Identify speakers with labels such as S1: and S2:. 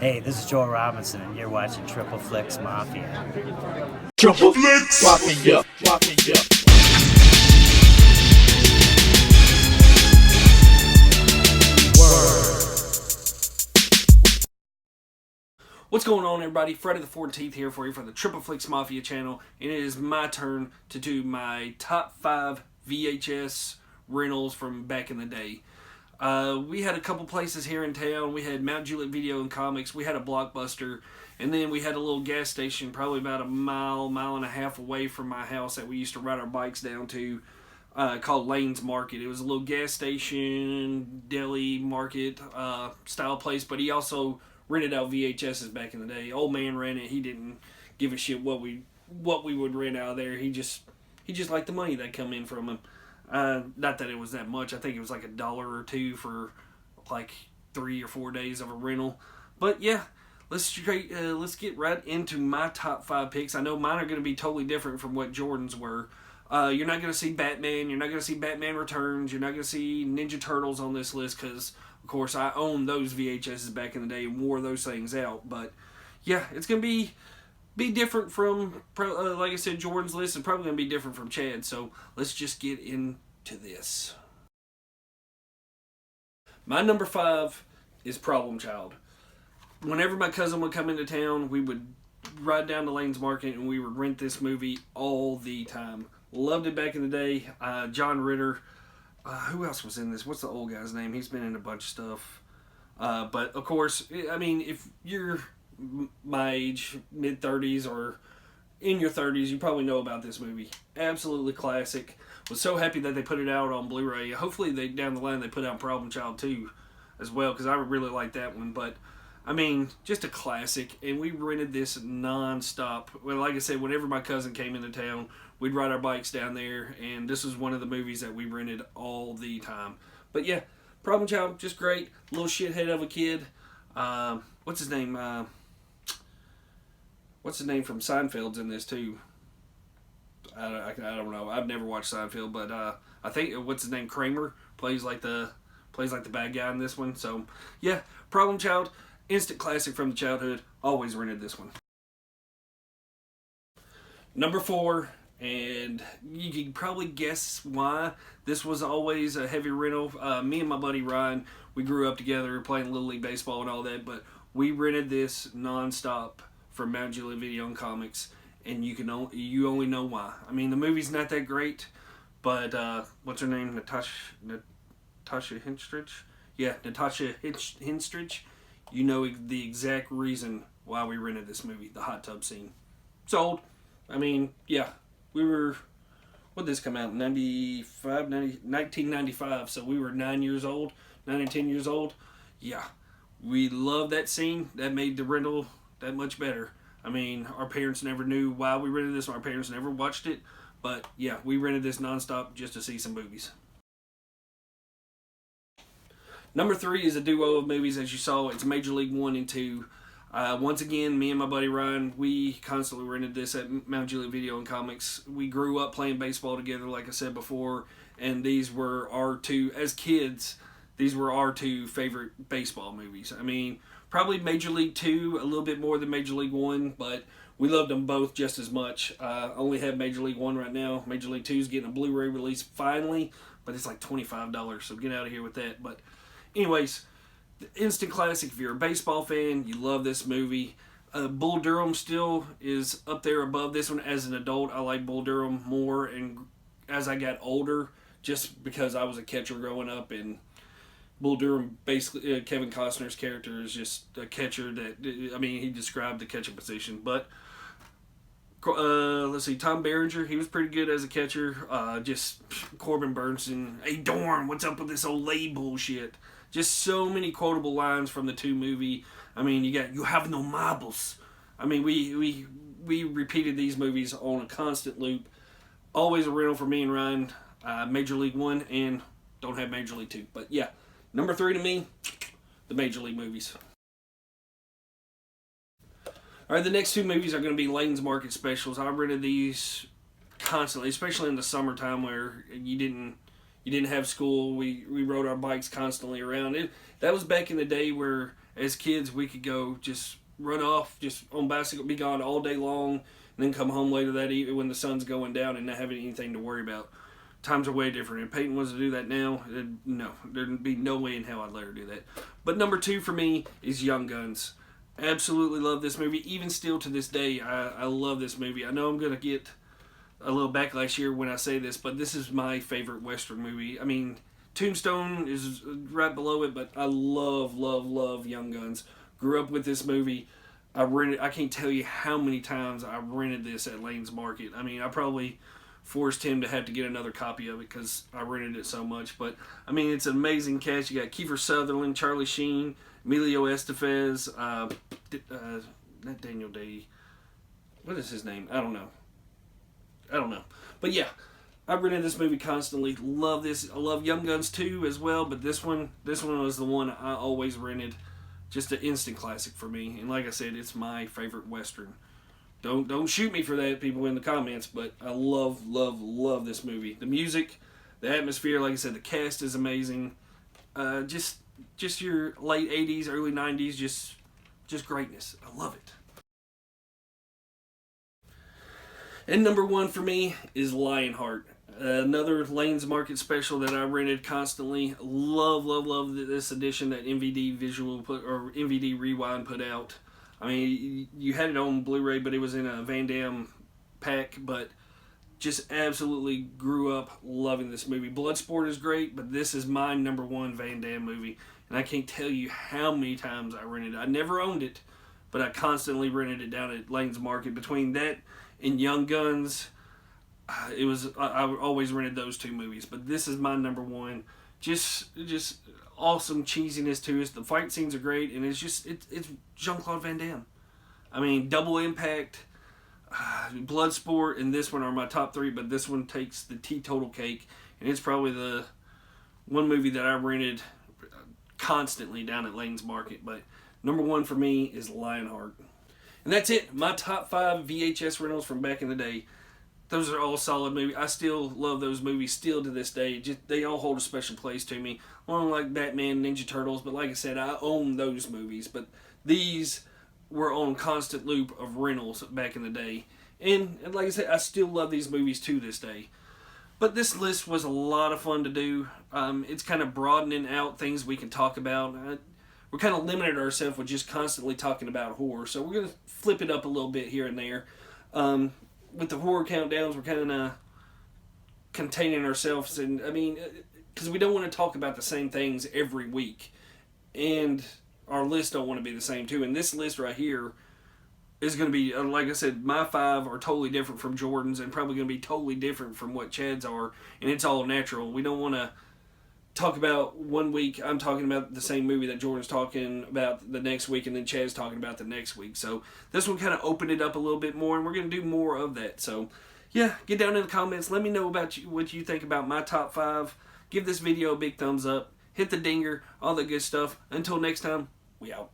S1: Hey, this is Joel Robinson, and you're watching Triple Flicks Mafia.
S2: Triple Flicks Mafia.
S3: What's going on, everybody? Friday the 14th here for you for the Triple Flicks Mafia channel, and it is my turn to do my top 5 VHS rentals from back in the day. We had a couple places here in town. We had Mount Juliet Video and Comics. We had a Blockbuster, and then we had a little gas station probably about a mile and a half away from my house that we used to ride our bikes down to, called Lane's Market. It was a little gas station, deli market style place, but he also rented out VHSs back in the day. Old man ran it. He didn't give a shit what we would rent out of there. He just liked the money that come in from him. Not that it was that much. I think it was like $1 or $2 for like 3 or 4 days of a rental. But yeah, let's get right into my top 5 picks. I know mine are going to be totally different from what Jordan's were. You're not going to see Batman. You're not going to see Batman Returns. You're not going to see Ninja Turtles on this list because, of course, I owned those VHSs back in the day and wore those things out. But yeah, it's going to be different from, like I said, Jordan's list, and probably going to be different from Chad. So let's just get into this. My number 5 is Problem Child. Whenever my cousin would come into town, we would ride down to Lane's Market and we would rent this movie all the time. Loved it back in the day. John Ritter. Who else was in this? What's the old guy's name? He's been in a bunch of stuff. But, of course, I mean, if you're my age, mid-30s or in your 30s, you probably know about this movie. Absolutely classic. Was so happy that they put it out on Blu-ray. Hopefully, down the line, they put out Problem Child 2 as well, because I really like that one. But, I mean, just a classic. And we rented this non-stop. Well, like I said, whenever my cousin came into town, we'd ride our bikes down there, and this was one of the movies that we rented all the time. But yeah, Problem Child, just great. Little shithead of a kid. What's his name? What's his name from Seinfeld's in this too? I don't know. I've never watched Seinfeld, but I think what's his name? Kramer plays like the bad guy in this one. So yeah, Problem Child, instant classic from the childhood. Always rented this one. Number 4. And you can probably guess why this was always a heavy rental. Me and my buddy Ryan, we grew up together playing Little League Baseball and all that, but we rented this nonstop from Mount Juliet Video and Comics, and you only know why. I mean, the movie's not that great, but what's her name? Natasha Henstridge? Yeah, Natasha Henstridge. You know the exact reason why we rented this movie, the hot tub scene. Sold. I mean, yeah. We were, what did this come out, 1995, so we were 9 years old, 9 and 10 years old. Yeah, we loved that scene. That made the rental that much better. I mean, our parents never knew why we rented this. Our parents never watched it, but yeah, we rented this nonstop just to see some movies. Number 3 is a duo of movies, as you saw. It's Major League 1 and 2. Once again, me and my buddy Ryan, we constantly rented this at Mount Juliet Video and Comics. We grew up playing baseball together, like I said before, and these were our two, as kids, these were our 2 favorite baseball movies. I mean, probably Major League 2 a little bit more than Major League 1, but we loved them both just as much. I only have Major League 1 right now. Major League 2 is getting a Blu-ray release finally, but it's like $25, so get out of here with that. But anyways, instant classic. If you're a baseball fan, you love this movie. Bull Durham still is up there above this one. As an adult, I like Bull Durham more, and as I got older, just because I was a catcher growing up, and Bull Durham, basically, Kevin Costner's character is just a catcher that, I mean, he described the catching position. But let's see, Tom Berenger, he was pretty good as a catcher. Just Corbin Burnson, hey Dorn, what's up with this old lay bullshit? Just so many quotable lines from the 2 movie. I mean, you have no marbles. I mean, we repeated these movies on a constant loop. Always a rental for me and Ryan. Major League 1 and don't have Major League 2. But yeah, number 3 to me, the Major League movies. Alright, the next 2 movies are going to be Lane's Market specials. I rented these constantly, especially in the summertime where you didn't have school. We rode our bikes constantly around. That was back in the day where as kids, we could go just run off, just on bicycle, be gone all day long, and then come home later that evening when the sun's going down and not having anything to worry about. Times are way different. If Peyton was to do that now, no, there'd be no way in hell I'd let her do that. But number 2 for me is Young Guns. Absolutely love this movie. Even still to this day, I love this movie. I know I'm going to get a little backlash here when I say this, but this is my favorite Western movie. I mean, Tombstone is right below it, but I love Young Guns. Grew up with this movie. I can't tell you how many times I rented this at Lane's Market. I mean, I probably forced him to have to get another copy of it because I rented it so much. But, I mean, it's an amazing cast. You got Kiefer Sutherland, Charlie Sheen, Emilio Estevez, not Daniel Day. What is his name? I don't know. But yeah, I rented this movie constantly. Love this. I love Young Guns 2 as well, but this one was the one I always rented. Just an instant classic for me. And like I said, it's my favorite Western. Don't shoot me for that, people in the comments, but I love this movie. The music, the atmosphere, like I said, the cast is amazing. Just your late 80s, early 90s, just greatness. I love it. And number 1 for me is Lionheart. Another Lane's Market special that I rented constantly. Love this edition that MVD MVD Rewind put out. I mean, you had it on Blu-ray, but it was in a Van Damme pack, but just absolutely grew up loving this movie. Bloodsport is great, but this is my number 1 Van Damme movie, and I can't tell you how many times I rented it. I never owned it, but I constantly rented it down at Lane's Market. Between that and Young Guns, I always rented those 2 movies, but this is my number 1. Just awesome cheesiness to it. The fight scenes are great, and it's Jean-Claude Van Damme. I mean, Double Impact, Bloodsport, and this one are my top 3, but this one takes the teetotal cake, and it's probably the one movie that I rented constantly down at Lane's Market. But number 1 for me is Lionheart. And that's it. My top 5 VHS rentals from back in the day. Those are all solid movies. I still love those movies still to this day. They all hold a special place to me. I don't like Batman, Ninja Turtles, but like I said, I own those movies. But these were on constant loop of rentals back in the day. And like I said, I still love these movies to this day. But this list was a lot of fun to do. It's kind of broadening out things we can talk about. We're kind of limited ourselves with just constantly talking about horror. So we're going to flip it up a little bit here and there. With the horror countdowns, we're kind of containing ourselves, and I mean, because we don't want to talk about the same things every week, and our lists don't want to be the same too. And this list right here is going to be, like I said, my 5 are totally different from Jordan's, and probably going to be totally different from what Chad's are, and it's all natural. We don't want to talk about one week I'm talking about the same movie that Jordan's talking about the next week, and then Chad's talking about the next week. So this one kind of opened it up a little bit more, and we're going to do more of that. So yeah, get down in the comments. Let me know about what you think about my top 5. Give this video a big thumbs up. Hit the dinger, all that good stuff. Until next time, we out.